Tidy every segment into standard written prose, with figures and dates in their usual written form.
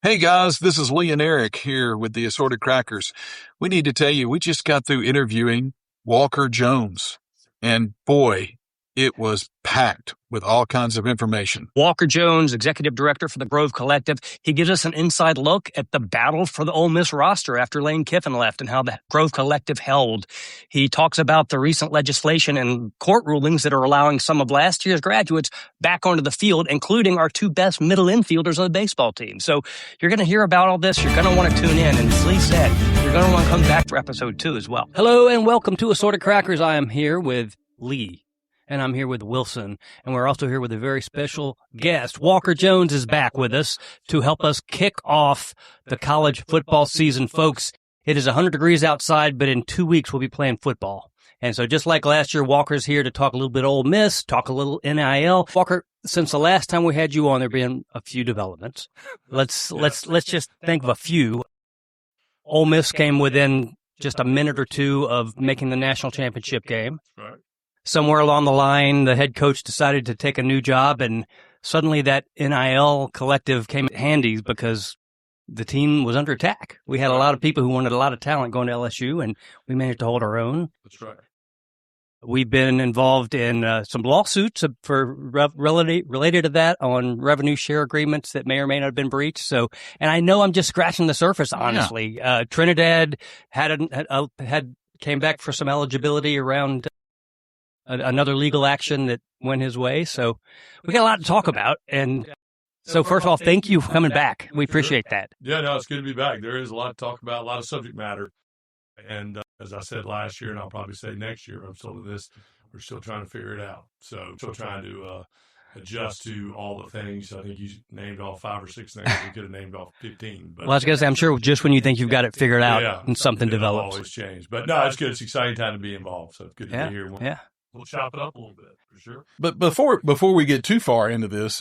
Hey guys, this is Lee and Eric here with the Assorted Crackers. We need to tell you, we just got through interviewing Walker Jones, and boy, it was packed with all kinds of information. Walker Jones, Executive Director for the Grove Collective. He gives us an inside look at the battle for the Ole Miss roster after Lane Kiffin left and how the Grove Collective held. He talks about the recent legislation and court rulings that are allowing some of last year's graduates back onto the field, including our two best middle infielders on the baseball team. So you're going to hear about all this. You're going to want to tune in. And as Lee said, you're going to want to come back for episode 2 as well. Hello and welcome to Assorted Crackers. I am here with Lee. And I'm here with Wilson, and we're also here with a very special guest. Walker Jones is back with us to help us kick off the college football season. Folks, it is 100 degrees outside, but in 2 weeks we'll be playing football. And so just like last year, Walker's here to talk a little bit Ole Miss, talk a little NIL. Walker, since the last time we had you on, there have been a few developments. Let's just think of a few. Ole Miss came within just a minute or two of making the national championship game. Right. Somewhere along the line, the head coach decided to take a new job, and suddenly that NIL collective came handy because the team was under attack. We had a lot of people who wanted a lot of talent going to LSU, and we managed to hold our own. That's right. We've been involved in some lawsuits for related to that on revenue share agreements that may or may not have been breached. So, and I know I'm just scratching the surface, honestly. Yeah. Trinidad came back for some eligibility around another legal action that went his way. So we got a lot to talk about. And so first of all, thank you for coming back. We appreciate that. Yeah, no, it's good to be back. There is a lot to talk about, a lot of subject matter. And as I said last year, and I'll probably say next year, I'm still in this, we're still trying to figure it out. So still trying to adjust to all the things. I think you named all 5 or 6 things. We could have named all 15. But, well, I was going to say, I'm sure just when you think you've got it figured out and something develops. Always change. But no, it's good. It's an exciting time to be involved. So it's good to be here. Yeah. We'll chop it up a little bit, for sure. But before we get too far into this,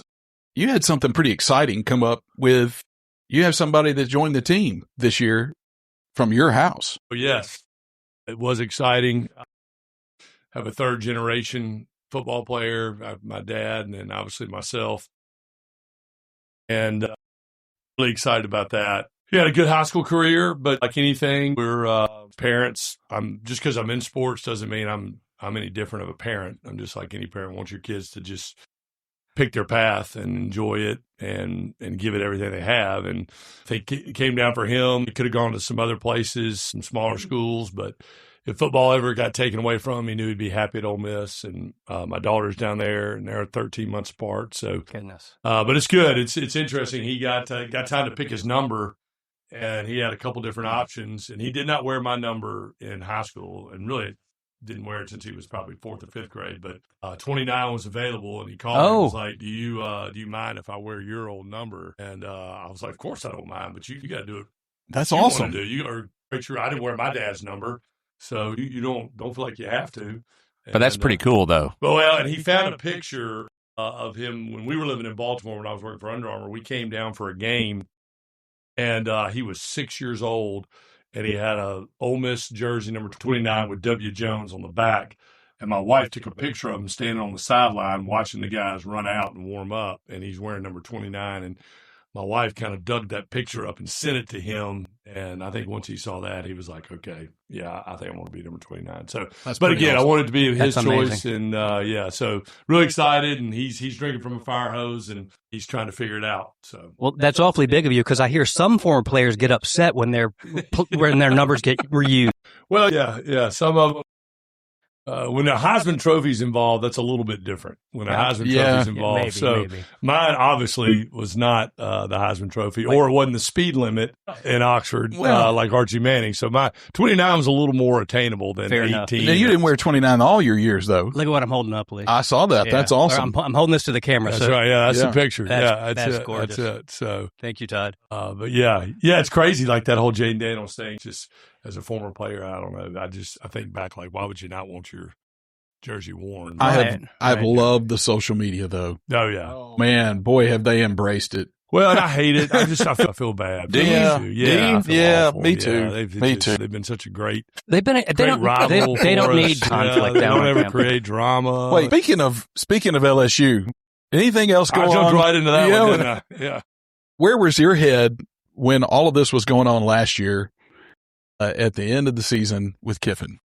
you had something pretty exciting come up with, you have somebody that joined the team this year from your house. Well, yes, it was exciting. I have a third generation football player, my dad, and then obviously myself. And really excited about that. He had a good high school career, but like anything, we're parents. Just because I'm in sports doesn't mean I'm any different of a parent. I'm just like any parent wants your kids to just pick their path and enjoy it and give it everything they have. And I think it came down for him. He could have gone to some other places, some smaller schools, but if football ever got taken away from him, he knew he'd be happy at Ole Miss. And my daughter's down there, and they're 13 months apart. So, goodness. But it's good. It's interesting. He got time to pick his number, and he had a couple different options. And he did not wear my number in high school, and really didn't wear it since he was probably 4th or 5th grade, but 29 was available, and he called me and was like, do you mind if I wear your old number? And I was like, of course I don't mind, but you got to do it. That's awesome. You are make sure I didn't wear my dad's number, so you don't feel like you have to. But that's pretty cool, though. Well, and he found a picture of him when we were living in Baltimore when I was working for Under Armour. We came down for a game, and he was 6 years old. And he had a Ole Miss jersey, number 29, with W. Jones on the back. And my wife took a picture of him standing on the sideline watching the guys run out and warm up. And he's wearing number 29. And my wife kind of dug that picture up and sent it to him. And I think once he saw that, he was like, okay, yeah, I think I want to be number 29. So, but again, awesome. I wanted to be his That's choice. amazing. And so really excited. And he's drinking from a fire hose, and he's trying to figure it out. So, well, that's awfully big of you, because I hear some former players get upset when their numbers get reused. Well, yeah, some of them. When the Heisman Trophy's involved, that's a little bit different. When the Heisman Trophy's involved. Maybe. Mine obviously was not the Heisman Trophy, or it wasn't the speed limit in Oxford like Archie Manning. So my 29 was a little more attainable than Fair 18. enough. Now, you didn't wear 29 all your years, though. Look at what I'm holding up, Lee. I saw that. Yeah. That's awesome. I'm holding this to the camera. That's so right. Yeah, that's the picture. That's it. gorgeous. That's it. So, thank you, Todd. but yeah, it's crazy. Like that whole Jaden Daniels thing. Just as a former player, I don't know. I think back, like, why would you not want your jersey worn? I've loved the social media, though. Oh yeah, man, boy, have they embraced it. Well, and I hate it. I feel bad. Do you? Yeah, I feel awful. Me too. Me too. They've been such a great They don't rival. They don't for need us. conflict. They don't ever campus. create drama. Wait, speaking of LSU, anything else I going on? jumped right into that one, didn't I? Yeah. Where was your head when all of this was going on last year at the end of the season with Kiffin?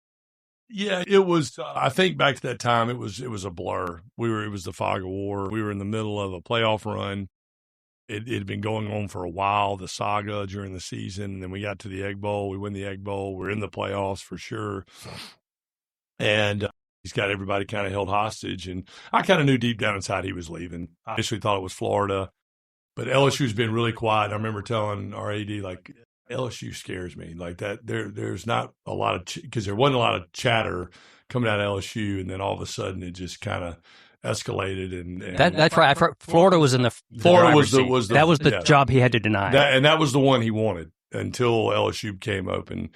Yeah, it was. I think back to that time, it was a blur. It was the fog of war. We were in the middle of a playoff run. It had been going on for a while, the saga during the season. And then we got to the Egg Bowl. We win the Egg Bowl. We're in the playoffs for sure. And he's got everybody kind of held hostage. And I kind of knew deep down inside he was leaving. I initially thought it was Florida. But LSU's been really quiet. I remember telling our AD, like, LSU scares me. Like that, there's not a lot of, because there wasn't a lot of chatter coming out of LSU. And then all of a sudden it just kind of escalated. And that's right. Florida was in the Florida was the the job he had to deny. That was the one he wanted until LSU came open.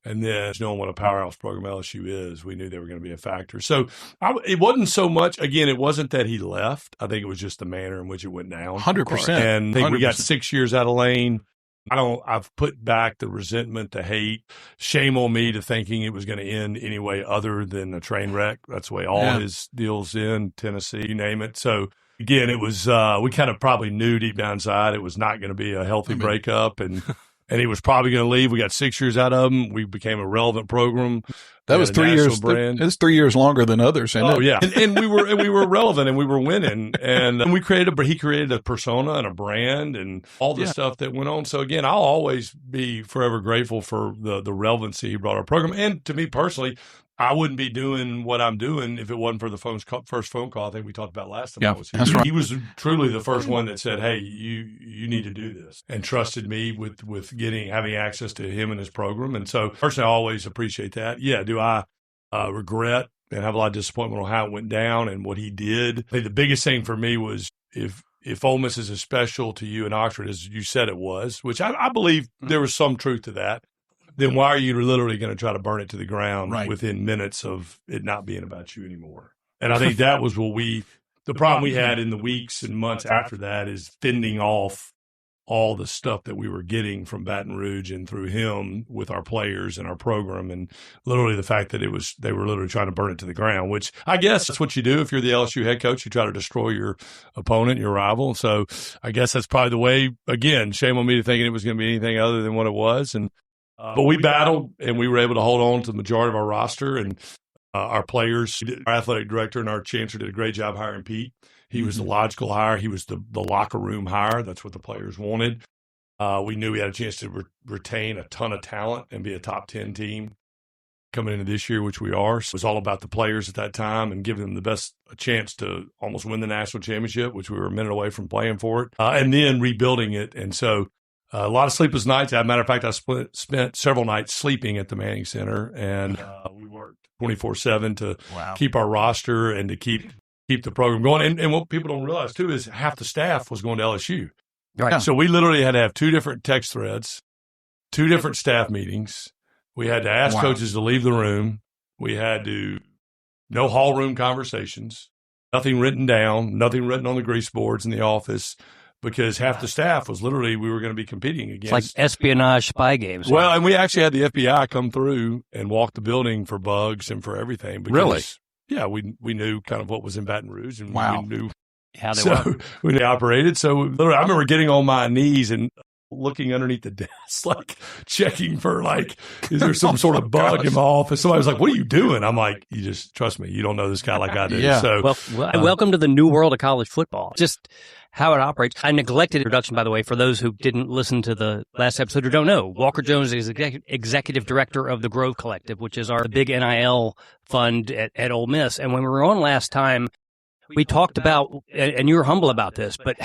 And then, knowing what a powerhouse program LSU is, we knew they were going to be a factor. So it wasn't so much, again, it wasn't that he left. I think it was just the manner in which it went down. 100%. And I think 100%. we got 6 years out of Lane. I've put back the resentment, the hate. Shame on me to thinking it was going to end any way other than a train wreck. That's the way all his deals in Tennessee, you name it. So again, it was, we kind of probably knew deep down inside it was not going to be a healthy breakup, and he was probably going to leave. We got 6 years out of him. We became a relevant program. That was 3 years. It was 3 years longer than others. Yeah, and we were relevant, and we were winning, and he created a persona and a brand and all the stuff that went on. So again, I'll always be forever grateful for the relevancy he brought our program. And to me personally, I wouldn't be doing what I'm doing if it wasn't for the first phone call I think we talked about last time I was here. That's right. He was truly the first one that said, "Hey, you need to do this," and trusted me with having access to him and his program. And so personally, I always appreciate that. Yeah, do I regret and have a lot of disappointment on how it went down and what he did? I think the biggest thing for me was if Ole Miss is as special to you in Oxford as you said it was, which I believe there was some truth to that, then why are you literally going to try to burn it to the ground within minutes of it not being about you anymore? And I think that was the problem we had in the weeks and months after that is fending off all the stuff that we were getting from Baton Rouge and through him with our players and our program, and literally the fact that they were literally trying to burn it to the ground, which I guess that's what you do if you're the LSU head coach. You try to destroy your opponent, your rival. So I guess that's probably the way. Again, shame on me to thinking it was going to be anything other than what it was. But we battled, and we were able to hold on to the majority of our roster, and our players, our athletic director and our chancellor did a great job hiring Pete. He was the logical hire. He was the locker room hire. That's what the players wanted. We knew we had a chance to retain a ton of talent and be a top 10 team coming into this year, which we are. So it was all about the players at that time and giving them the best chance to almost win the national championship, which we were a minute away from playing for it, and then rebuilding it. And so a lot of sleepless nights. As a matter of fact, I spent several nights sleeping at the Manning Center, and we worked 24/7 to keep our roster and to keep the program going. And what people don't realize, too, is half the staff was going to LSU. Right. So we literally had to have 2 different text threads, 2 different staff meetings. We had to ask coaches to leave the room. We had to no hall room conversations, nothing written down, nothing written on the grease boards in the office, because half the staff was literally, we were going to be competing against. It's like espionage spy games. Well, and we actually had the FBI come through and walk the building for bugs and for everything. Because, really? Yeah, we knew kind of what was in Baton Rouge, and we knew how they were. We operated. So literally, I remember getting on my knees and looking underneath the desk, like checking for is there some sort of bug in my office? Somebody was like, "What are you doing?" I'm like, "You just trust me. You don't know this guy like I do." Yeah. So, welcome to the new world of college football. Just how it operates. I neglected introduction, by the way, for those who didn't listen to the last episode or don't know. Walker Jones is executive director of the Grove Collective, which is our big NIL fund at Ole Miss. And when we were on last time, we talked about, and you were humble about this, but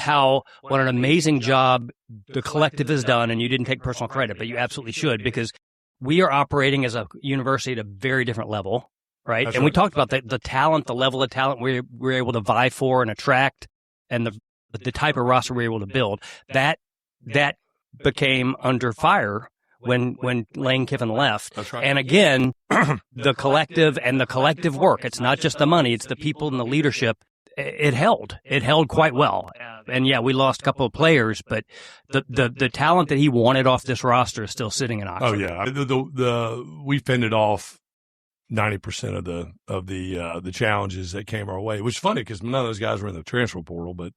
what an amazing job the collective has done. And you didn't take personal credit, but you absolutely should, because we are operating as a university at a very different level, right? That's and we talked about the talent, the level of talent we're able to vie for and attract, and the type of roster we're able to build. That became under fire when Lane Kiffin left. That's right. And again, the collective and the collective work. It's not just the money; it's the people and the leadership. It held quite well. And yeah, we lost a couple of players, but the talent that he wanted off this roster is still sitting in Oxford. Oh yeah, we fended off 90% of the challenges that came our way, which is funny because none of those guys were in the transfer portal. But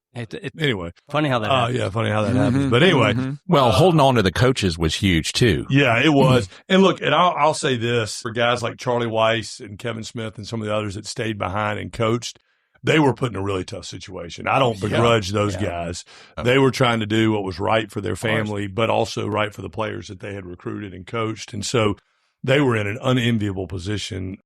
anyway, funny how that happens. Yeah, funny how that happens. But anyway, Well, holding on to the coaches was huge too. yeah, it was. And look, and I'll say this for guys like Charlie Weiss and Kevin Smith and some of the others that stayed behind and coached, they were put in a really tough situation. I don't begrudge those guys. They were trying to do what was right for their family, but also right for the players that they had recruited and coached. And so they were in an unenviable position.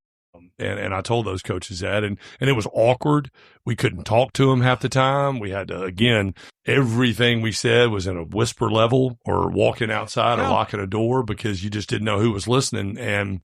And I told those coaches that, and it was awkward. We couldn't talk to them half the time. We had to, again, everything we said was in a whisper level or walking outside or locking a door because you just didn't know who was listening and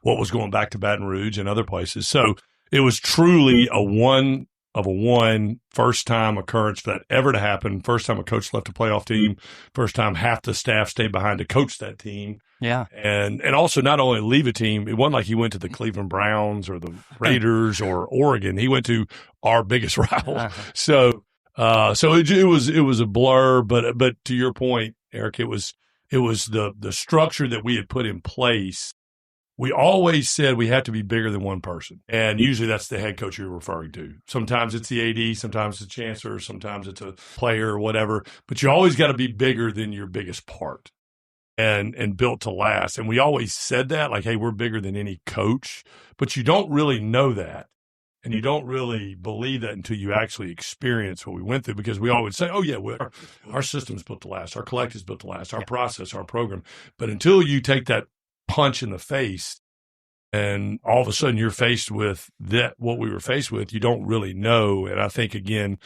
what was going back to Baton Rouge and other places. So it was truly a one of a one first time occurrence for that ever to happen. First time a coach left a playoff team. First time half the staff stayed behind to coach that team. Yeah. And also not only leave a team, it wasn't like he went to the Cleveland Browns or the Raiders or Oregon. He went to our biggest rival. So it was a blur, but to your point, Eric, it was the structure that we had put in place. We always said we have to be bigger than one person. And usually that's the head coach you're referring to. Sometimes it's the AD, sometimes it's the chancellor, sometimes it's a player or whatever. But you always got to be bigger than your biggest part and built to last. And we always said that, like, hey, we're bigger than any coach. But you don't really know that. And you don't really believe that until you actually experience what we went through, because we always say, oh, yeah, our system's built to last. Our collective's built to last. Our process, our program. But until you take that punch in the face and all of a sudden you're faced with what we were faced with, you don't really know. And I think, again,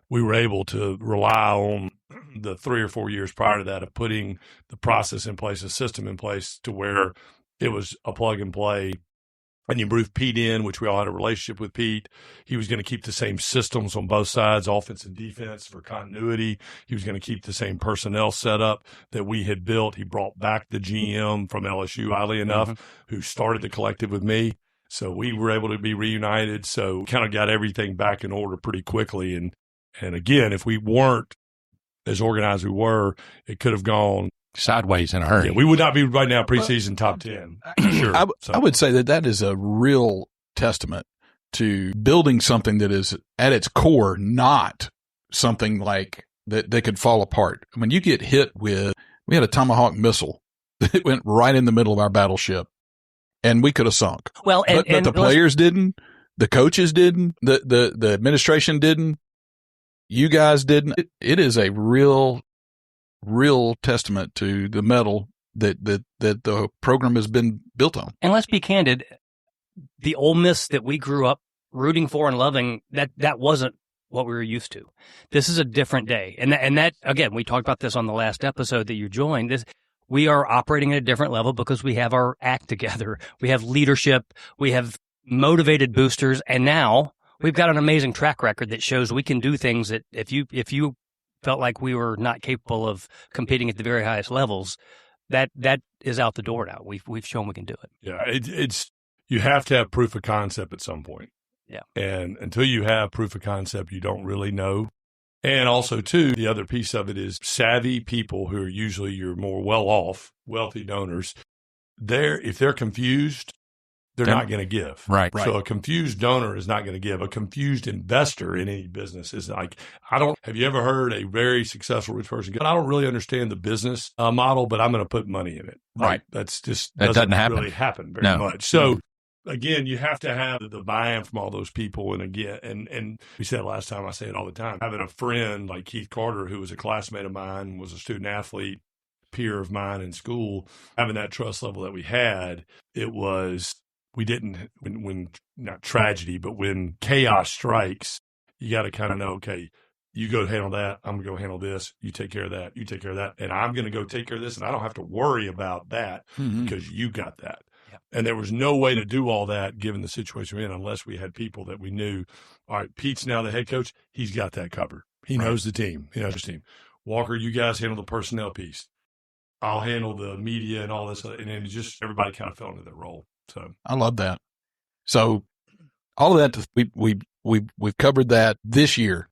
we were able to rely on the 3 or 4 years prior to that of putting the process in place, a system in place to where it was a plug and play. And you moved Pete in, which we all had a relationship with Pete. He was going to keep the same systems on both sides, offense and defense, for continuity. He was going to keep the same personnel setup that we had built. He brought back the GM from LSU, oddly enough, who started the collective with me. So we were able to be reunited. So we kind of got everything back in order pretty quickly. And again, if we weren't as organized as we were, it could have gone sideways in a hurry. Yeah, we would not be right now preseason top 10. Sure. I would say that is a real testament to building something that is at its core not something like that could fall apart. I mean, you get hit with, we had a Tomahawk missile that went right in the middle of our battleship, and we could have sunk. Well, but the players didn't, the coaches didn't, the administration didn't, you guys didn't. It is a real testament to the mettle that the program has been built on. And let's be candid, the Ole Miss that we grew up rooting for and loving, that wasn't what we were used to. This is a different day. And that again, we talked about this on the last episode that you joined. We are operating at a different level because we have our act together. We have leadership, we have motivated boosters, and now we've got an amazing track record that shows we can do things that if you felt like we were not capable of competing at the very highest levels, that is out the door now. We've shown we can do it. Yeah, it's you have to have proof of concept at some point. Yeah. And until you have proof of concept, you don't really know. And also, too, the other piece of it is savvy people who are usually your more well-off, wealthy donors. If they're confused, they're not going to give. Right. So a confused donor is not going to give. A confused investor in any business is like, have you ever heard a very successful rich person go, I don't really understand the business model, but I'm going to put money in it. Right. That doesn't really happen very much. So again, you have to have the buy-in from all those people. And again, and we said last time, I say it all the time, having a friend like Keith Carter, who was a classmate of mine, was a student athlete, peer of mine in school, having that trust level that we had, we didn't, when not tragedy, but when chaos strikes, you got to kind of know, okay, you go handle that. I'm going to go handle this. You take care of that. You take care of that. And I'm going to go take care of this. And I don't have to worry about that because you got that. Yeah. And there was no way to do all that given the situation we're in unless we had people that we knew, all right, Pete's now the head coach. He's got that covered. He knows the team. He knows his team. Walker, you guys handle the personnel piece. I'll handle the media and all this. And then just everybody kind of fell into their role. So I love that. So all of that, we've covered that this year.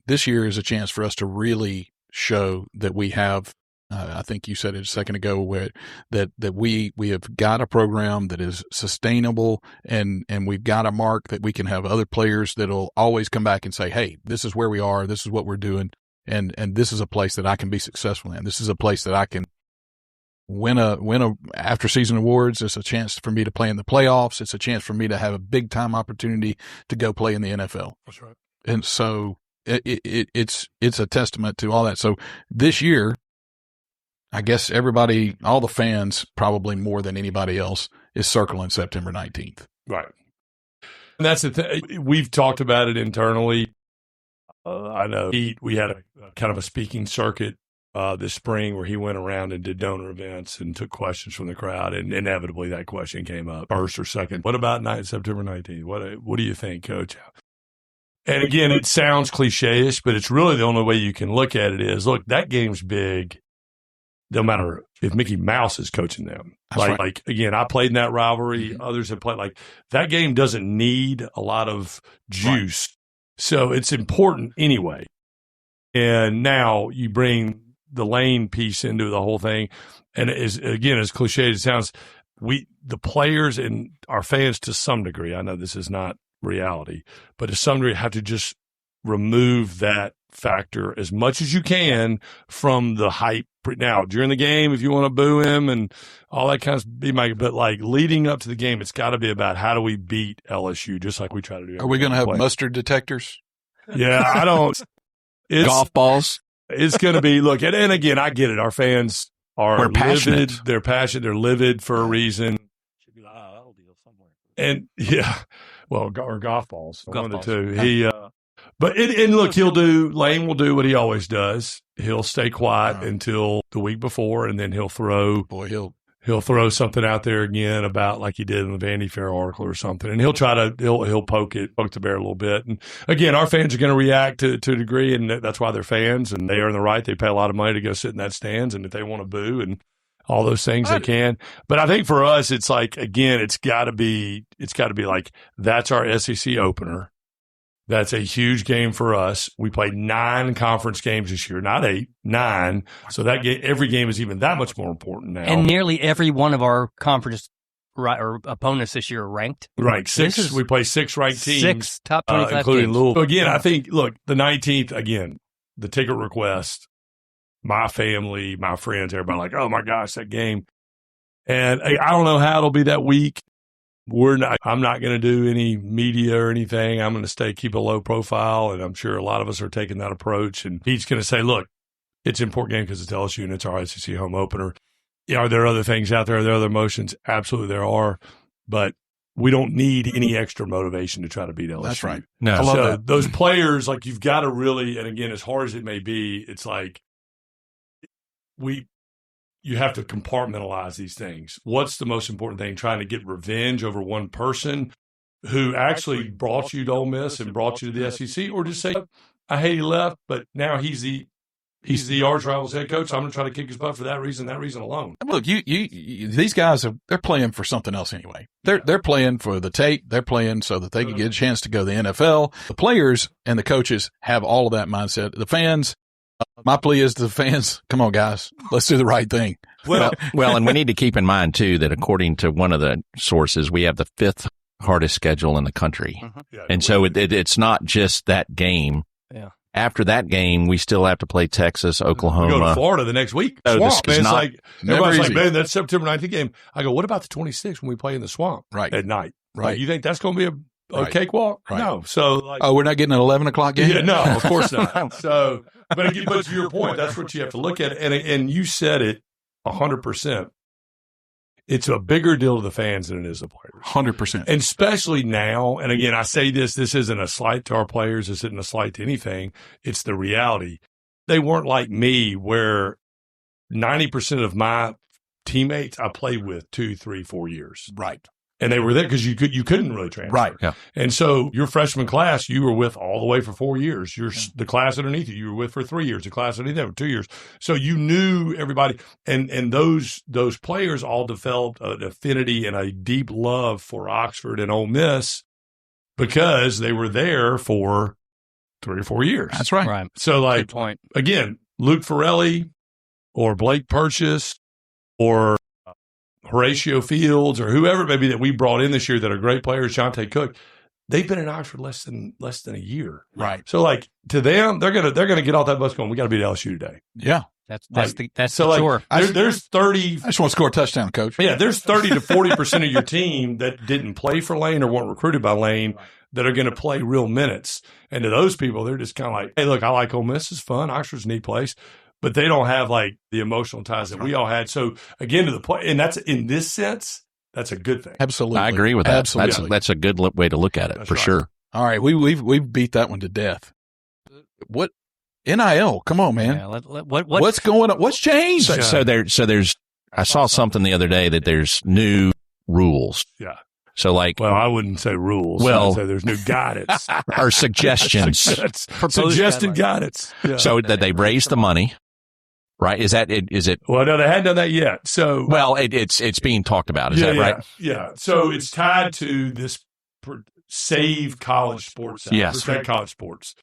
This year is a chance for us to really show that we have I think you said it a second ago that we have got a program that is sustainable and we've got a mark that we can have other players that'll always come back and say, hey, this is where we are. This is what we're doing. And this is a place that I can be successful in. This is a place that I can win a after season awards. It's a chance for me to play in the playoffs. It's a chance for me to have a big time opportunity to go play in the NFL. That's right. And so it's a testament to all that. So this year, I guess everybody, all the fans, probably more than anybody else, is circling September 19th. Right. And that's the thing. We've talked about it internally. I know we had a kind of a speaking circuit this spring where he went around and did donor events and took questions from the crowd. And inevitably that question came up, first or second. What about September 19th? What do you think, Coach? And again, it sounds cliche-ish, but it's really the only way you can look at it is, look, that game's big. No matter if Mickey Mouse is coaching them. Like again, I played in that rivalry. Mm-hmm. Others have played. Like, that game doesn't need a lot of juice. Right. So it's important anyway. And now you bring the Lane piece into the whole thing. And as cliche as it sounds, the players and our fans to some degree, I know this is not reality, but to some degree have to just remove that factor as much as you can from the hype. Now, during the game, if you want to boo him and all that kind of but like leading up to the game, it's got to be about how do we beat LSU, just like we try to do. Are we going to have mustard detectors? Yeah, I don't. Golf balls. It's going to be, look, and again, I get it. Our fans are passionate. Livid. They're passionate. They're livid for a reason. Should be like, that'll deal somewhere. And yeah, well, or golf balls. One of the two. Yeah. And look, Lane will do what he always does. He'll stay quiet until the week before, and then he'll throw something out there again about like he did in the Vanity Fair article or something. And he'll poke the bear a little bit. And again, our fans are going to react to a degree, and that's why they're fans, and they earn the right. They pay a lot of money to go sit in that stands, and if they want to boo and all those things, they can. But I think for us, it's like, again, it's got to be like, that's our SEC opener. That's a huge game for us. We played 9 conference games this year, not 8, 9. So that every game is even that much more important now. And nearly every one of our conference or opponents this year are ranked. Right. We play 6 ranked teams. 6 top 25 including teams. Louisville. So again, I think, look, the 19th, again, the ticket request, my family, my friends, everybody like, oh my gosh, that game. And I don't know how it'll be that week. I'm not going to do any media or anything. I'm going to keep a low profile, and I'm sure a lot of us are taking that approach. And he's going to say, look, it's an important game because it's LSU and it's our SEC home opener. Are there other things out there? Are there other emotions? Absolutely there are. But we don't need any extra motivation to try to beat LSU. That's right. No, I love that. Those players, like, you've got to really, and again, as hard as it may be, it's like you have to compartmentalize these things. What's the most important thing? Trying to get revenge over one person who actually brought you to Ole Miss and brought you to the SEC, or just say, I hate he left, but now he's the arch rival's head coach. So I'm going to try to kick his butt for that reason alone. Look, these guys they're playing for something else anyway. They're playing for the tape. They're playing so that they can get a chance to go to the NFL. The players and the coaches have all of that mindset. The fans. My plea is to the fans, come on, guys, let's do the right thing. Well, and we need to keep in mind, too, that according to one of the sources, we have the 5th hardest schedule in the country. Uh-huh. Yeah, and so it's not just that game. Yeah. After that game, we still have to play Texas, Oklahoma. We go to Florida the next week. So Swamp, man. It's like, everybody's easy. like, man, that's September 19th game. I go, what about the 26th when we play in the Swamp at night? Right. Like, you think that's going to be a cakewalk? Right. No. So, like, we're not getting an 11 o'clock game? Yeah, no, of course not. So, but to your point, that's what you have to look at. And you said it 100%. It's a bigger deal to the fans than it is the players. 100%. And especially now, and again, I say this isn't a slight to our players. This isn't a slight to anything. It's the reality. They weren't like me where 90% of my teammates I played with 2, 3, 4 years. Right. And they were there because you couldn't really transfer. Right. Yeah. And so your freshman class, you were with all the way for 4 years. The class underneath you were with for 3 years. The class underneath you for 2 years. So you knew everybody. And those players all developed an affinity and a deep love for Oxford and Ole Miss because they were there for 3 or 4 years. That's right. Right. So, like, Good point. again, Luke Farrelly or Blake Purchase or Horatio Fields or whoever maybe that we brought in this year that are great players, Jonte Cook, they've been in Oxford less than a year. Right. So like to them, they're gonna get off that bus going, we got to beat LSU today. Yeah. That's So the like, chore. there's 30. I just want to score a touchdown, Coach. Yeah, there's 30 to 40% of your team that didn't play for Lane or weren't recruited by Lane that are going to play real minutes. And to those people, they're just kind of like, hey, look, I like Ole Miss. It's fun. Oxford's a neat place. But they don't have like the emotional ties that we all had. So again, to the point, and that's in this sense, that's a good thing. Absolutely. I agree with that. Absolutely. That's a good way to look at it, That's for right. sure. All right. We've beat that one to death. What? NIL. Come on, man. Yeah, what What's going on? What's changed? So there's, I saw something the other day that there's new rules. Yeah. So like, Well, I wouldn't say rules. Well- I'd say there's new guidance. or suggestions. Suggested guidance. Yeah. So that they raised the money, right? Is it? Well, no, they hadn't done that yet. So Well, it's being talked about. Is that right? Yeah. So it's tied to this Save College Sports Act, Yes. Protect College Sports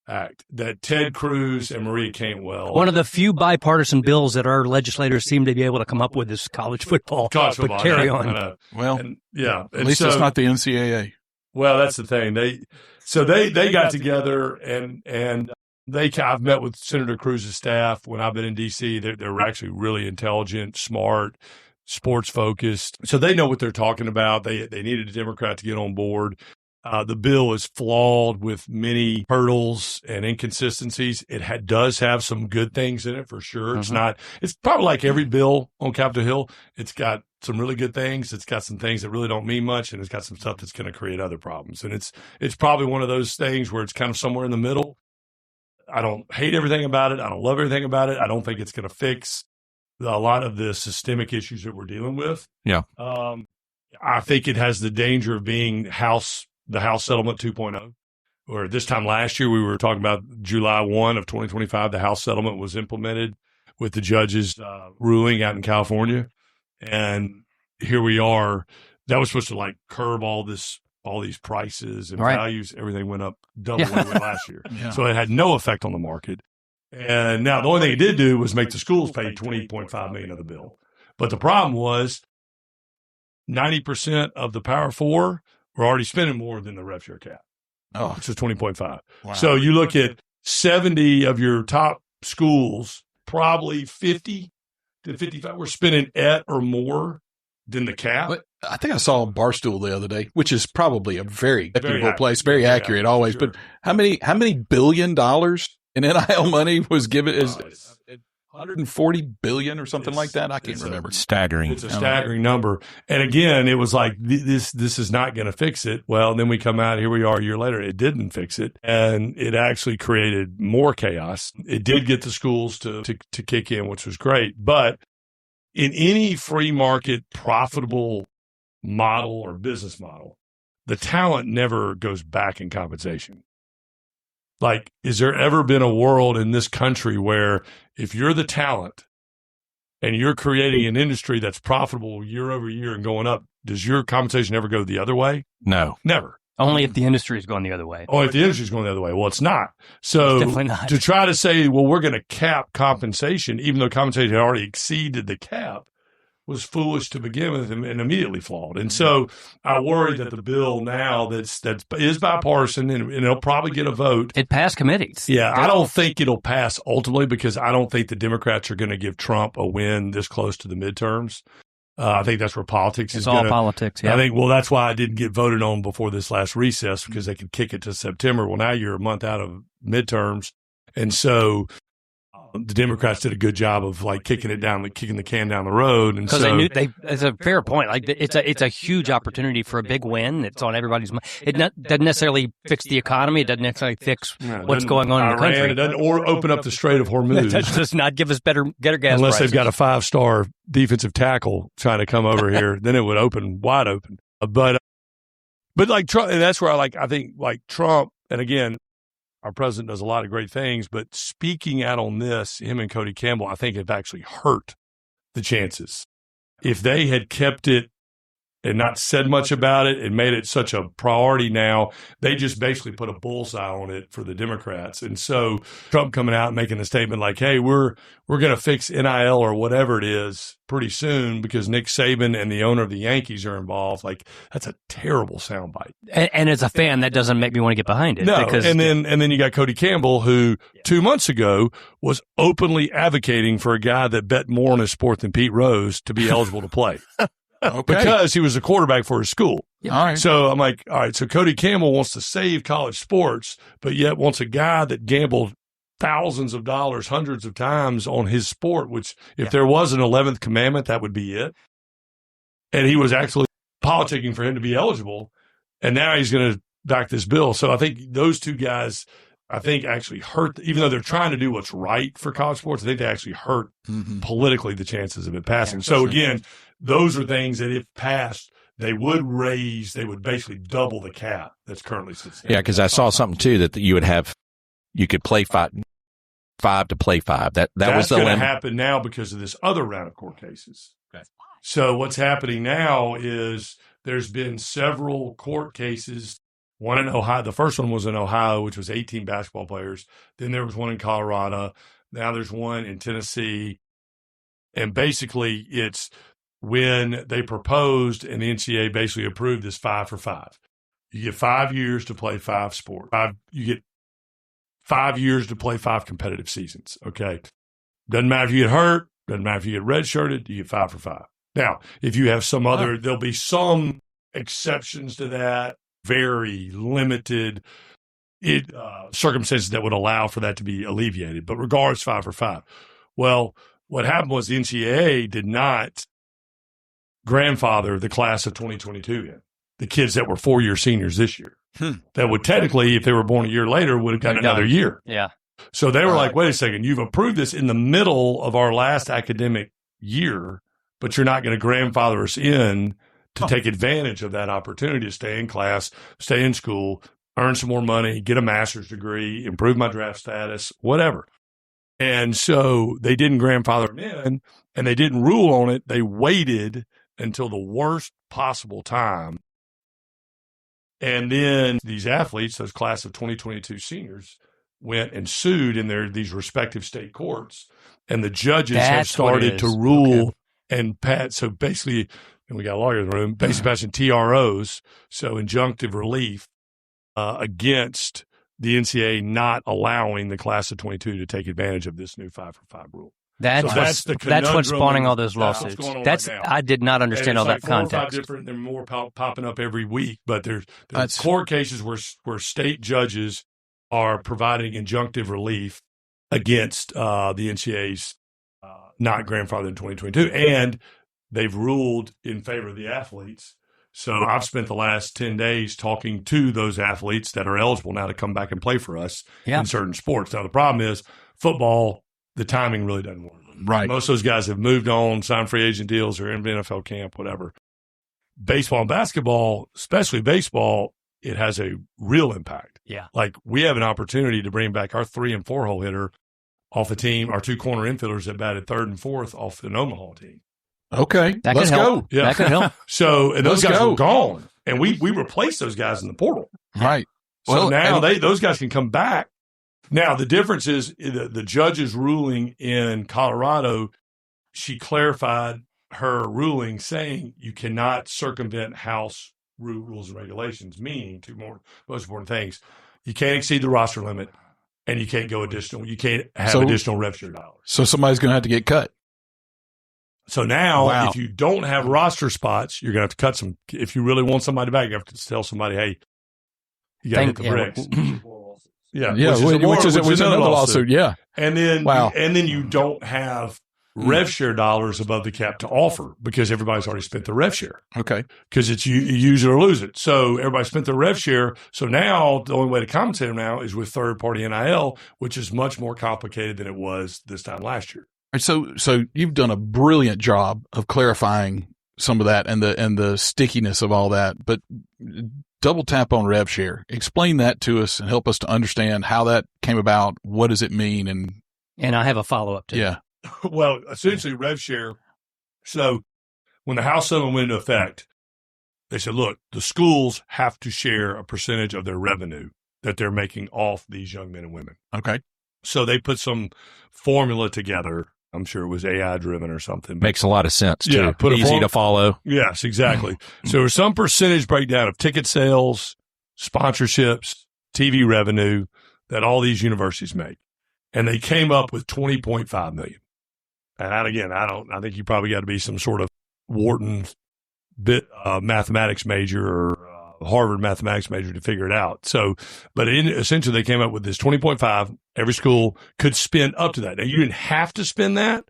Act that Ted Cruz and Maria Cantwell. one of the few bipartisan bills that our legislators seem to be able to come up with is college football. College But football. carry I on. know. Well, And, yeah. at least it's not the NCAA. Well, that's the thing. They got together and I've met with Senator Cruz's staff when I've been in D.C. They're actually really intelligent, smart, sports focused. So they know what they're talking about. They needed a Democrat to get on board. The bill is flawed with many hurdles and inconsistencies. It does have some good things in it for sure. It's probably like every bill on Capitol Hill. It's got some really good things. It's got some things that really don't mean much, and it's got some stuff that's going to create other problems. And it's probably one of those things where it's kind of somewhere in the middle. I don't hate everything about it. I don't love everything about it. I don't think it's going to fix a lot of the systemic issues that we're dealing with. Yeah. I think it has the danger of being the House Settlement 2.0, or this time last year we were talking about July 1 of 2025, the House Settlement was implemented with the judge's ruling out in California. And here we are. That was supposed to like curb all these prices and values. Everything went up double what it went last year. Yeah. So it had no effect on the market. And now the only thing it did do was make the schools pay $20.5 million of the bill. But the problem was 90% of the Power Four were already spending more than the rev share cap, which is 20.5. Wow. So you look at 70 of your top schools, probably 50 to 55 were spending at or more than the cap. But I think I saw Barstool the other day, which is probably a very reputable accurate. place, very accurate always. Sure. But how many $1 billion in NIL money was given? Is 140 billion or something like that? I can't remember. Staggering. It's a staggering number. And again, it was like, this is not going to fix it. Well, then we come out, here we are a year later. It didn't fix it. And it actually created more chaos. It did get the schools to kick in, which was great. But in any free market, profitable model or business model, the talent never goes back in compensation. Like, is there ever been a world in this country where if you're the talent and you're creating an industry that's profitable year over year and going up, does your compensation ever go the other way? No. Never. Only if the industry is going the other way. Oh, if the industry's going the other way. Well, it's not. So It's definitely not. to try to say, well, we're going to cap compensation, even though compensation had already exceeded the cap, was foolish to begin with and immediately flawed. And so I worry that the bill now that is bipartisan and it'll probably get a vote. It passed committees. Yeah, I don't think it'll pass ultimately because I don't think the Democrats are going to give Trump a win this close to the midterms. I think that's where politics is It's all going. politics. Yeah. I think, well, that's why I didn't get voted on before this last recess because they could kick it to September. Well, now you're a month out of midterms. And so the Democrats did a good job of like kicking the can down the road. And Because so it's a fair point. Like it's a huge opportunity for a big win. It's on everybody's mind. It doesn't necessarily fix the economy. It doesn't necessarily fix what's going on in the Iran, country. it doesn't or open up the Strait of Hormuz. That does not give us better gas Unless prices. they've got a 5-star defensive tackle trying to come over here, then it would open wide open. But like Trump, and that's where I think like Trump, and again, our president does a lot of great things, but speaking out on this, him and Cody Campbell, I think have actually hurt the chances. If they had kept it and not said much about it and made it such a priority now. They just basically put a bullseye on it for the Democrats. And so Trump coming out and making a statement like, hey, we're going to fix NIL or whatever it is pretty soon because Nick Saban and the owner of the Yankees are involved. Like, that's a terrible soundbite. And as a fan, that doesn't make me want to get behind it. No, because and then you got Cody Campbell, who 2 months ago was openly advocating for a guy that bet more on his sport than Pete Rose to be eligible to play. Okay. Because he was a quarterback for his school. All right. So I'm like, all right, so Cody Campbell wants to save college sports, but yet wants a guy that gambled thousands of dollars, hundreds of times on his sport, which if there was an 11th commandment, that would be it. And he was actually politicking for him to be eligible. And now he's going to back this bill. So I think those two guys, actually hurt, even though they're trying to do what's right for college sports, I think they actually hurt politically the chances of it passing. So again, those are things that if passed, they would basically double the cap that's currently sits there. Yeah, because I saw something too that you could play five to play five. That's was the going to limit. happen now because of this other round of court cases. Okay. So what's happening now is there's been several court cases. One in Ohio. The first one was in Ohio, which was 18 basketball players. Then there was one in Colorado. Now there's one in Tennessee. And basically it's when they proposed and the NCAA basically approved this 5 for 5. You get 5 years to play 5 sports. You get 5 years to play 5 competitive seasons. Okay. Doesn't matter if you get hurt. Doesn't matter if you get redshirted. You get 5 for 5. Now, if you have some other, there'll be some exceptions to that, very limited circumstances that would allow for that to be alleviated. But regardless, 5 for 5. Well, what happened was the NCAA did not grandfather the class of 2022 in, the kids that were 4-year seniors this year. That would technically, if they were born a year later, would have got another year. Yeah. So they were like, wait a second, you've approved this in the middle of our last academic year, but you're not going to grandfather us in to take advantage of that opportunity to stay in class, stay in school, earn some more money, get a master's degree, improve my draft status, whatever. And so they didn't grandfather them in, and they didn't rule on it. They waited until the worst possible time. And then these athletes, those class of 2022 seniors, went and sued in these respective state courts. And the judges have started to rule and pat. So basically, and we got a lawyer in the room, basically passing TROs, so injunctive relief, against the NCAA not allowing the class of 22 to take advantage of this new 5 for 5 rule. That's what's spawning all those lawsuits. I did not understand all that context. They're more popping up every week, but there's court cases where state judges are providing injunctive relief against the NCAA's not grandfathered in 2022, and they've ruled in favor of the athletes. So I've spent the last 10 days talking to those athletes that are eligible now to come back and play for us in certain sports. Now, the problem is football, the timing really doesn't work. Right. Most of those guys have moved on, signed free agent deals, or in NFL camp, whatever. Baseball and basketball, especially baseball, it has a real impact. Yeah. Like we have an opportunity to bring back our 3 and 4 hole hitter off the team, our 2 corner infielders that batted 3rd and 4th off an Omaha team. Okay, let's go. Yeah. That could help. So, and those guys were gone, and we replaced those guys in the portal. Right. So now those guys can come back. Now, the difference is the judge's ruling in Colorado, she clarified her ruling saying you cannot circumvent House rules and regulations, meaning most important things. You can't exceed the roster limit, and you can't go additional. You can't have additional rev share dollars. So somebody's going to have to get cut. So now, if you don't have roster spots, you're going to have to cut some. If you really want somebody back, you have to tell somebody, hey, you got to hit the bricks. Which is another lawsuit. Yeah. And then you don't have rev share dollars above the cap to offer because everybody's already spent the rev share. Okay. Because it's you use it or lose it. So everybody spent their rev share. So now the only way to compensate them now is with third-party NIL, which is much more complicated than it was this time last year. So you've done a brilliant job of clarifying some of that and the stickiness of all that, but double tap on rev share. Explain that to us and help us to understand how that came about. What does it mean? And I have a follow-up too. Yeah. Well, essentially rev share. So when the House settlement went into effect, They said, look, the schools have to share a percentage of their revenue that they're making off these young men and women. Okay. So they put some formula together. I'm sure it was AI driven or something. Makes a lot of sense, too. Yeah, Easy to follow. Yes, exactly. So there was some percentage breakdown of ticket sales, sponsorships, TV revenue that all these universities make. And they came up with $20.5 million. And again, I think you probably got to be some sort of Wharton mathematics major or Harvard mathematics major to figure it out. So, but essentially they came up with this 20.5. Every school could spend up to that. Now you didn't have to spend that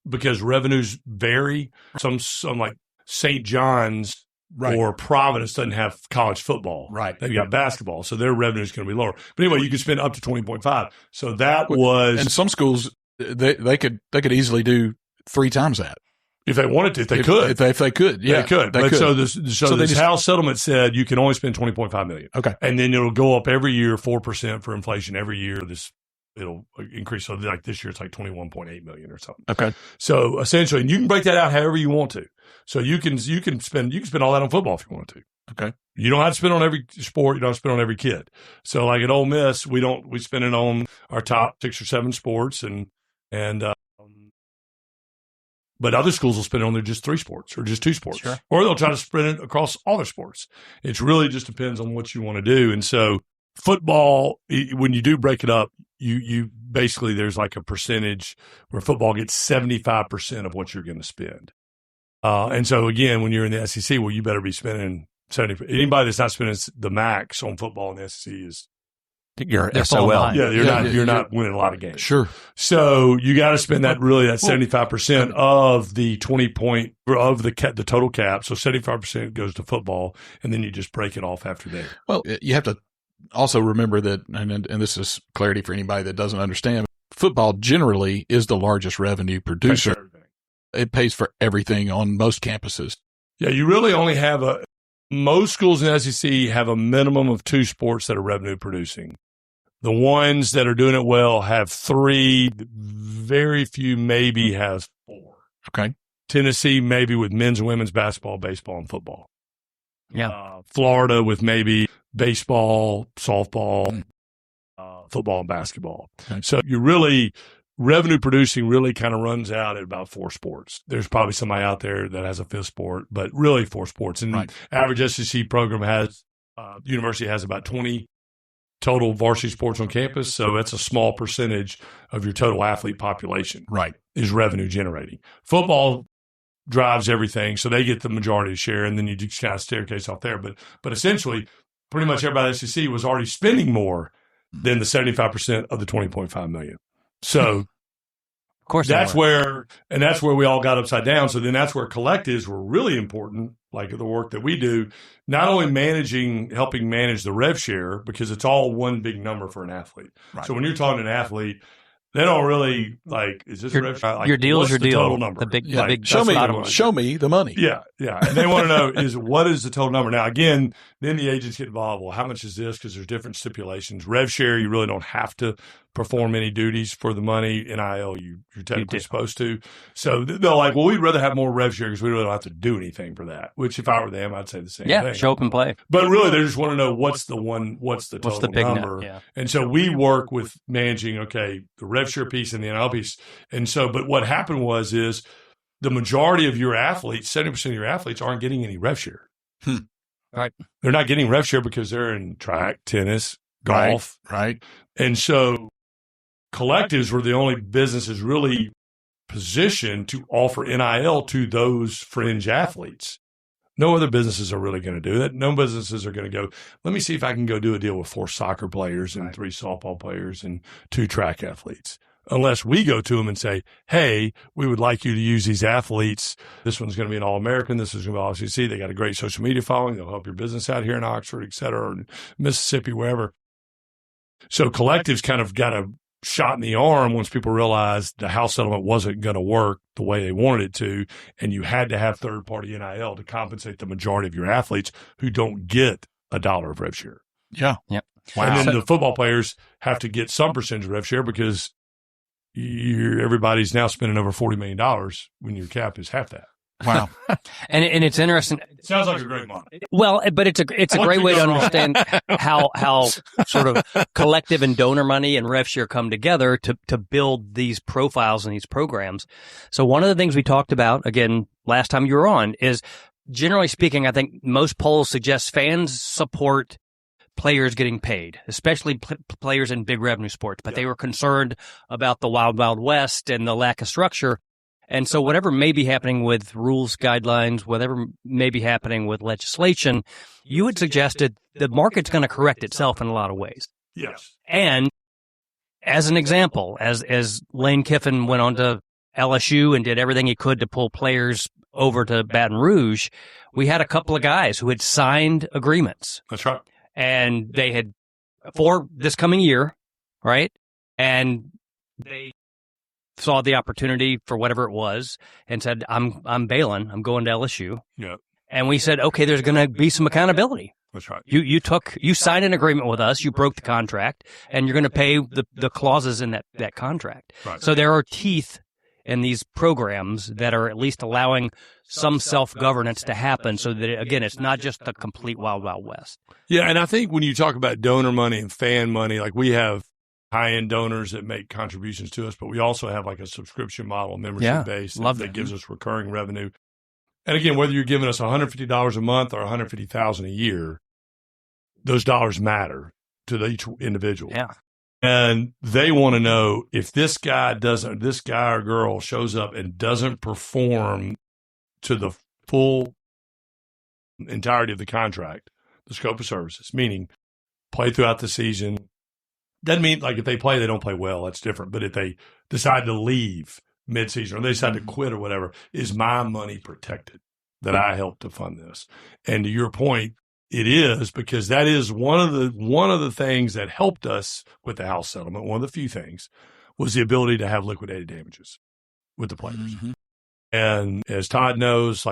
because revenues vary. Some like St. John's or Providence doesn't have college football. Right. They've got basketball. So their revenue is going to be lower. But anyway, you could spend up to 20.5. So that was. And some schools, they could easily do 3 times that. If they wanted to, if they could. If they could, yeah. They could. They but could. so this House settlement said you can only spend $20.5 million. Okay. And then it'll go up every year, 4% for inflation every year. It'll increase. So like this year, it's like $21.8 million or something. Okay. So essentially, and you can break that out however you want to. So you can spend all that on football if you want to. Okay. You don't have to spend on every sport. You don't have to spend on every kid. So like at Ole Miss, we spend it on our top 6 or 7 sports but other schools will spend it on their just 3 sports or just 2 sports. Sure. Or they'll try to spread it across all their sports. It really just depends on what you want to do. And so football, when you do break it up, you basically there's like a percentage where football gets 75% of what you're going to spend. And so again, when you're in the SEC, well, you better be spending 70%. Anybody that's not spending the max on football in the SEC is You're They're SOL. falling behind. you're not winning a lot of games. Sure. So you got to spend that 75% of the 20 point of the total cap. So 75% goes to football, and then you just break it off after that. Well, you have to also remember that, and this is clarity for anybody that doesn't understand. Football generally is the largest revenue producer. It pays for everything on most campuses. Yeah, you really only have most schools in the SEC have a minimum of 2 sports that are revenue producing. The ones that are doing it well have 3. Very few maybe has 4. Okay. Tennessee maybe with men's and women's basketball, baseball, and football. Yeah. Florida with maybe baseball, softball, football, and basketball. Okay. So you really revenue producing really kind of runs out at about 4 sports. There's probably somebody out there that has a 5th sport, but really 4 sports. And average SEC program university has about 20 total varsity sports on campus. So that's a small percentage of your total athlete population. Right. Is revenue generating. Football drives everything. So they get the majority of share, and then you just kind of staircase off there. But essentially, pretty much everybody at SEC was already spending more than the 75% of the $20.5 million. So Of course, that's where we all got upside down. So then that's where collectives were really important, like the work that we do, not only helping manage the rev share, because it's all one big number for an athlete. Right. So when you're talking to an athlete, they don't really like, is this rev share? Like, your deal is your deal. Total number. The big show me the money. Yeah. And they want to know what is the total number. Now, again, then the agents get involved. Well, how much is this? Because there's different stipulations. Rev share, you really don't have to perform any duties for the money. NIL, you're technically supposed to. So they're like, well, we'd rather have more rev share because we really don't have to do anything for that. Which if I were them, I'd say the same thing. Yeah, show up and play. But really, they just want to know what's the total big number. net? Yeah. And so we work with managing, the rev share piece and the NIL piece. And so, but what happened was the majority of your athletes, 70% of your athletes aren't getting any rev share. Right. They're not getting rev share because they're in track, tennis, golf. Right. And so collectives were the only businesses really positioned to offer NIL to those fringe athletes. No other businesses are really going to do that. No businesses are going to go, let me see if I can go do a deal with 4 soccer players and 3 softball players and 2 track athletes. Unless we go to them and say, hey, we would like you to use these athletes. This one's going to be an All-American. This is going to be all-SEC. They got a great social media following. They'll help your business out here in Oxford, et cetera, or Mississippi, wherever. So collectives kind of got a shot in the arm once people realized the house settlement wasn't going to work the way they wanted it to, and you had to have third-party NIL to compensate the majority of your athletes who don't get $1 of rev share. Yeah. Yep. Wow. And then the football players have to get some percentage of rev share because everybody's now spending over $40 million when your cap is half that. Wow. And it's interesting. It sounds like a great model. Well, but it's a great way to understand how sort of collective and donor money and rev share come together to build these profiles and these programs. So one of the things we talked about, again, last time you were on, is generally speaking, I think most polls suggest fans support players getting paid, especially players in big revenue sports, but they were concerned about the wild, wild west and the lack of structure. And so whatever may be happening with rules, guidelines, whatever may be happening with legislation, you had suggested the market's going to correct itself in a lot of ways. Yes. And as an example, as Lane Kiffin went on to LSU and did everything he could to pull players over to Baton Rouge, we had a couple of guys who had signed agreements. That's right. And they had, for this coming year, right? And they saw the opportunity for whatever it was and said, I'm bailing. I'm going to LSU. Yeah. And we said, okay, there's going to be some accountability. That's right. You signed an agreement with us. You broke the contract and you're going to pay the clauses in that contract. Right. So there are teeth in these programs that are at least allowing some self-governance to happen so that, again, it's not just the complete wild, wild west. Yeah. And I think when you talk about donor money and fan money, like we have high-end donors that make contributions to us, but we also have like a subscription model, membership base that gives us recurring revenue. And again, whether you're giving us $150 a month or $150,000 a year, those dollars matter to each individual. Yeah. And they want to know if this guy or girl shows up and doesn't perform to the full entirety of the contract, the scope of services, meaning play throughout the season. Doesn't mean like if they play, they don't play well. That's different. But if they decide to leave midseason or they decide to quit or whatever, is my money protected that I helped to fund this? And to your point, it is, because that is one of the things that helped us with the House settlement. One of the few things was the ability to have liquidated damages with the players. Mm-hmm. And as Todd knows,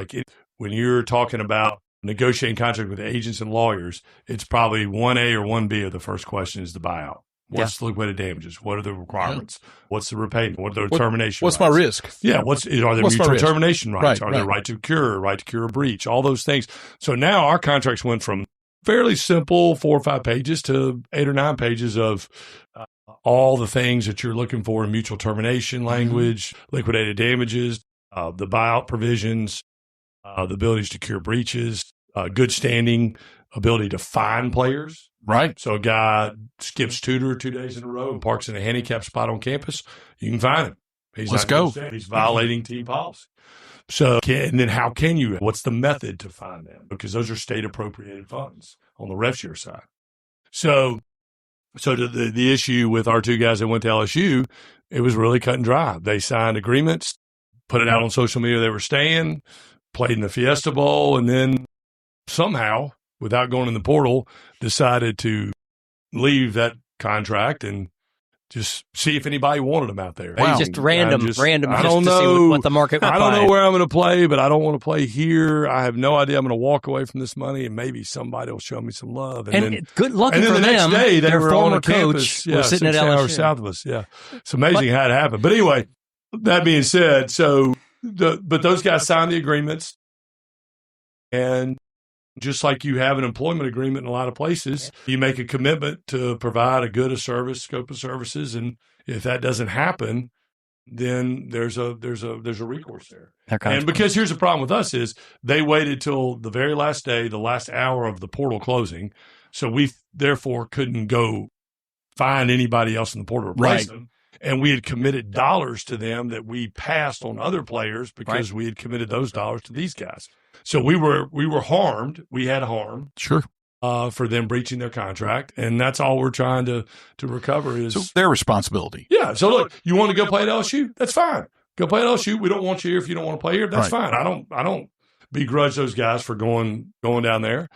when you're talking about negotiating contract with agents and lawyers, it's probably 1A or 1B of the first question is the buyout. What's the liquidated damages? What are the requirements? Yeah. What's the repayment? What are the termination What's rights? my risk? Yeah. Are there mutual termination rights? Are there right to cure a breach? All those things. So now our contracts went from fairly simple 4 or 5 pages to 8 or 9 pages of all the things that you're looking for in mutual termination language, liquidated damages, the buyout provisions, the abilities to cure breaches, good standing, ability to fine players. Right. So a guy skips tutor 2 days in a row and parks in a handicap spot on campus, you can fine him. Let's go. He's violating team policy. So, and then how can you, what's the method to fine them? Because those are state appropriated funds on the rev share side. So the issue with our 2 guys that went to LSU, it was really cut and dry. They signed agreements, put it out on social media they were staying, played in the Fiesta Bowl, and then somehow, without going in the portal, decided to leave that contract and just see if anybody wanted them out there. Wow. Just random. I don't know. To see what the market would I don't buy. know where I'm going to play, but I don't want to play here. I have no idea. I'm going to walk away from this money, and maybe somebody will show me some love. And then, good luck and then for the next them. day, they their were former on a campus, coach was sitting at 6 LSU. hours south of us. Yeah, it's amazing how it happened. But anyway, that being said, but those guys signed the agreements, and just like you have an employment agreement in a lot of places, you make a commitment to provide a good scope of services, and if that doesn't happen, then there's a recourse there. And because here's the problem with us is they waited till the very last day, the last hour of the portal closing, so we therefore couldn't go find anybody else in the portal to replace them. And we had committed dollars to them that we passed on other players because we had committed those dollars to these guys. So we were harmed. We had harm. Sure. For them breaching their contract. And that's all we're trying to recover is. So their responsibility. Yeah. So look, you want to go play at LSU? That's fine. Go play at LSU. We don't want you here if you don't want to play here. That's fine. I don't begrudge those guys for going down there.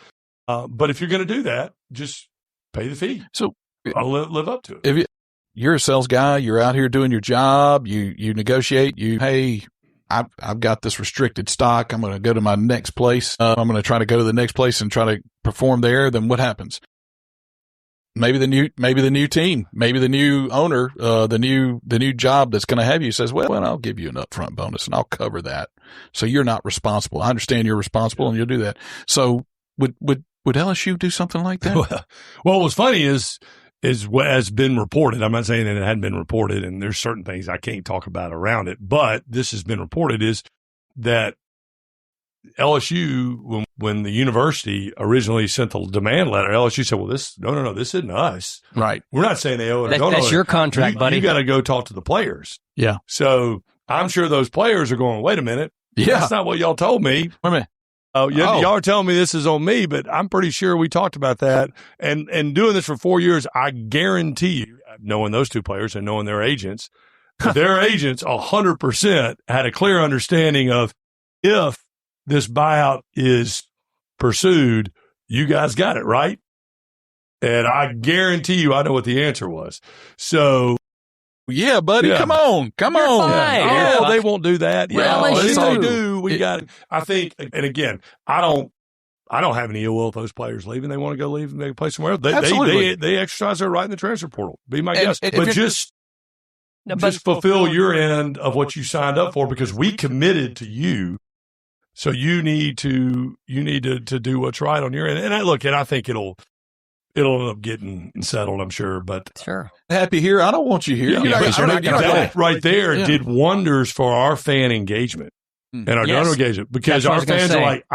But if you're going to do that, just pay the fee. So I'll live up to it. If you're a sales guy, you're out here doing your job, you negotiate, hey, I've got this restricted stock. I'm going to go to my next place. I'm going to try to go to the next place and try to perform there. Then what happens? maybe the new team, maybe the new owner, the new job that's going to have you says, well, I'll give you an upfront bonus and I'll cover that. So you're not responsible. I understand you're responsible and you'll do that. So would LSU do something like that? Well, what's funny is what has been reported. I'm not saying that it hadn't been reported, and there's certain things I can't talk about around it, but this has been reported is that LSU, when the university originally sent the demand letter, LSU said, well, this isn't us. Right. We're not saying they owe it. That's your contract, buddy. You got to go talk to the players. Yeah. So I'm sure those players are going, wait a minute. Yeah. That's not what y'all told me. Wait a minute. Y'all are telling me this is on me, but I'm pretty sure we talked about that. And doing this for 4 years, I guarantee you, knowing those two players and knowing their agents, their agents 100% had a clear understanding of if this buyout is pursued, you guys got it, right? And I guarantee you I know what the answer was. So, yeah, buddy, come on. Fine. Yeah. Oh, they won't do that. Well, Yeah, LSU. they do. We got it. I think, and again, I don't have any ill will with those players leaving. They want to go leave and they can play somewhere else. They exercise their right in the transfer portal. Be my guest. But just fulfill your end of what you signed up for, because we committed to you. So you need to do what's right on your end. And I think it'll end up getting settled, I'm sure. But sure, happy here. I don't want you here. That right there did wonders for our fan engagement and our donor engagement, because our fans are like,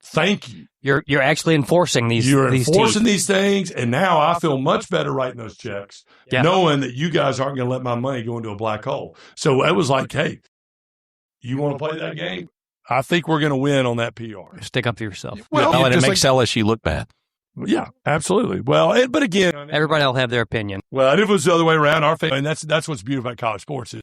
thank you. You're actually enforcing these. You're enforcing these things, and now I feel much better writing those checks, knowing that you guys aren't going to let my money go into a black hole. So it was like, hey, you want to play that game? I think we're going to win on that PR. Stick up for yourself. Well, and it makes LSU look bad. Yeah, absolutely. Well, but again, everybody will have their opinion. Well, and if it was the other way around, our fans, and that's what's beautiful about college sports is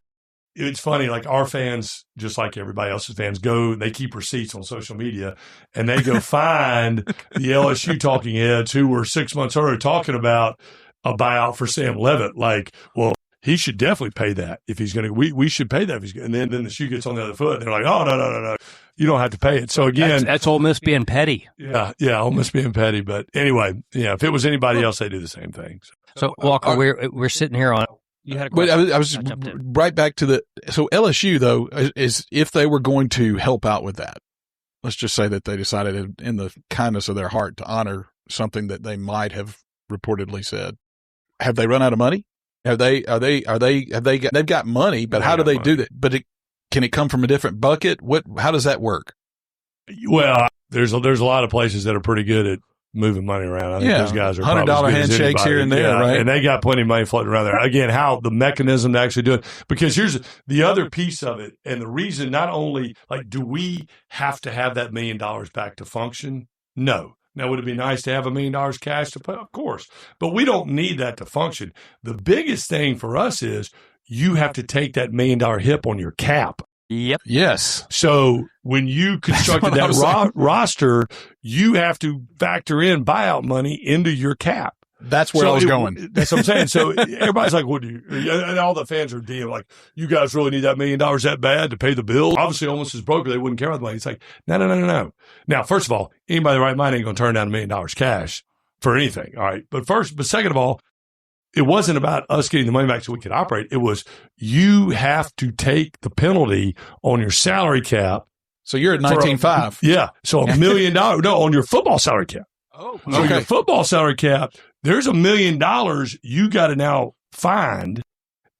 it's funny. Like our fans, just like everybody else's fans, they keep receipts on social media, and they go find the LSU talking heads who were 6 months earlier talking about a buyout for Sam Levitt. Like, well, he should definitely pay that if he's going to. We should pay that if he's going. And then the shoe gets on the other foot, and they're like, oh no, you don't have to pay it. So again, that's Ole Miss being petty. Yeah, Ole Miss being petty. But anyway, if it was anybody else, they do the same thing. So Walker, we're sitting here on. You had a question. I was right back to so LSU though is if they were going to help out with that, let's just say that they decided in the kindness of their heart to honor something that they might have reportedly said. Have they run out of money? They've got money, but how do they do that? But can it come from a different bucket? How does that work? Well, there's a lot of places that are pretty good at moving money around. I think those guys are $100 handshakes here and there, right? And they got plenty of money floating around there. Again, how the mechanism to actually do it, because here's the other piece of it. And the reason, not only do we have to have that $1 million back to function? No. Now, would it be nice to have $1 million cash to pay? Of course. But we don't need that to function. The biggest thing for us is you have to take that $1 million hit on your cap. Yep. Yes. So when you constructed that roster, you have to factor in buyout money into your cap. That's where I was going. That's what I'm saying. So everybody's like, what do you, and all the fans are like, you guys really need that $1 million that bad to pay the bill? Obviously, almost as broke, they wouldn't care about the money. It's like, no. Now, first of all, anybody in the right mind ain't going to turn down $1 million cash for anything. All right. But second of all, it wasn't about us getting the money back so we could operate. It was you have to take the penalty on your salary cap. So you're at 19.5. Yeah. So $1 million, no, on your football salary cap. Oh, so your football salary cap, there's $1 million you got to now find.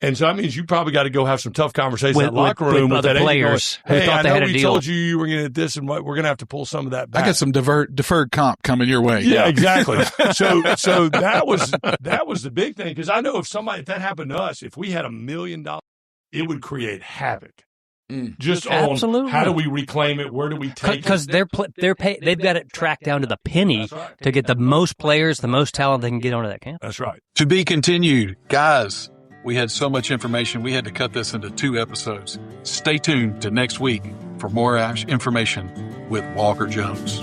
And so that means you probably got to go have some tough conversations in the locker room with other that players. Going, hey, I know we told you were going to get this, and we're going to have to pull some of that back. I got some deferred comp coming your way. Yeah, exactly. So that was the big thing, because I know if that happened to us, if we had $1 million, it would create havoc. Just on how do we reclaim it? Where do we take it? Because they've got it tracked down to the penny to get the most players, the most talent they can get onto that camp. That's right. To be continued. Guys, we had so much information, we had to cut this into 2 episodes. Stay tuned to next week for more information with Walker Jones.